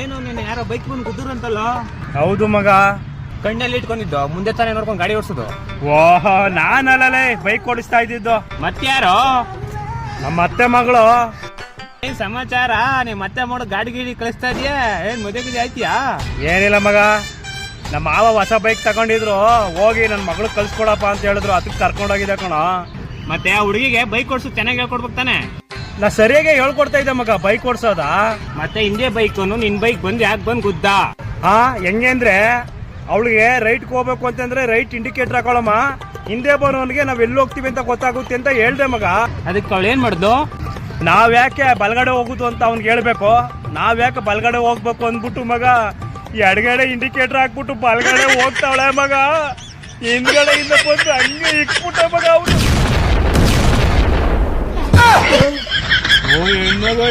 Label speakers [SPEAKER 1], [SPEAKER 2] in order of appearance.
[SPEAKER 1] ಏನು ನೀನು ಯಾರೋ ಬೈಕ್ ಬಂದು ಗುದ್ದರು ಅಂತಲ್ಲ?
[SPEAKER 2] ಹೌದು ಮಗ.
[SPEAKER 1] ಕಣ್ಣಲ್ಲಿ ಇಟ್ಕೊಂಡಿದ್ದು ಮುಂದೆ ತಾನೇ ನೋಡ್ಕೊಂಡು ಗಾಡಿ ಓಡಿಸೋದು?
[SPEAKER 2] ಓಹ್, ನಾನಲ್ಲೇ ಬೈಕ್ ಓಡಿಸ್ತಾ ಇದ್ದಿದ್ದು.
[SPEAKER 1] ಮತ್ಯಾರೋ?
[SPEAKER 2] ನಮ್ಮ ಅತ್ತೆ ಮಗಳು.
[SPEAKER 1] ಏನ್ ಸಮಾಚಾರ? ನೀವ್ ಮತ್ತೆ ಮಾಡೋ ಗಾಡಿ ಗಿಡಿ ಕಳಿಸ್ತಾ ಇದೀಯಾ? ಏನ್ ಮದುವೆ ಗಿಡಿ ಆಯ್ತಿಯಾ?
[SPEAKER 2] ಏನಿಲ್ಲ ಮಗ, ನಮ್ಮ ಮಾವ ಹೊಸ ಬೈಕ್ ತಗೊಂಡಿದ್ರು, ಹೋಗಿ ನನ್ನ ಮಗಳು ಕಳ್ಸ್ಕೊಡಪ್ಪ ಅಂತ ಹೇಳಿದ್ರು, ಅದಕ್ಕೆ ಕರ್ಕೊಂಡೋಗಿದ್ದೆ ಕಣ.
[SPEAKER 1] ಮತ್ತೆ ಆ ಹುಡುಗಿಗೆ ಬೈಕ್ ಓಡಿಸೋದು ಚೆನ್ನಾಗಿ ಹೇಳ್ಕೊಡ್ಬೇಕು ತಾನೆ?
[SPEAKER 2] ನಾ ಸರಿಯಾಗಿ ಹೇಳ್ಕೊಡ್ತಾ ಇದ್ದೆ ಮಗ ಬೈಕ್ ಓಡಿಸೋದ.
[SPEAKER 1] ಮತ್ತೆ ಹಿಂದೆ ಬೈಕ್ ನಿನ್ ಬೈಕ್ ಬಂದು ಯಾಕೆ ಬಂದು ಗುದ್ದ?
[SPEAKER 2] ಹಾ, ಹೆಂಗೆ ಅಂದ್ರೆ ಅವಳಿಗೆ ರೈಟ್ಗೆ ಹೋಗ್ಬೇಕು ಅಂತಂದ್ರೆ ರೈಟ್ ಇಂಡಿಕೇಟರ್ ಹಾಕೊಳ್ಳಮ್ಮ, ಹಿಂದೆ ಬರೋನಿಗೆ ನಾವ್ ಎಲ್ಲಿ ಹೋಗ್ತೀವಿ ಅಂತ ಗೊತ್ತಾಗುತ್ತೆ ಅಂತ ಹೇಳ್ದೆ ಮಗ.
[SPEAKER 1] ಅದಕ್ಕೆ ಅವಳು ಏನ್ ಮಾಡ್ದು?
[SPEAKER 2] ನಾವ್ ಯಾಕೆ ಬಲಗಡೆ ಹೋಗುದು ಅಂತ ಅವ್ನಿಗೆ ಹೇಳ್ಬೇಕು, ನಾವ್ ಯಾಕೆ ಬಲಗಡೆ ಹೋಗ್ಬೇಕು ಅಂದ್ಬಿಟ್ಟು ಮಗ ಎಡಗಡೆ ಇಂಡಿಕೇಟರ್ ಹಾಕ್ಬಿಟ್ಟು ಬಲಗಡೆ ಹೋಗ್ತಾವಳೆ ಮಗ. ಹಿಂದ್ಗಡೆಯಿಂದ ಬಂದು ಹಂಗೆ ಇಕ್ಬಿಟ್ಟ ಮಗ ಅವನು.
[SPEAKER 1] ಓ ಹೆಣ್ಮಗು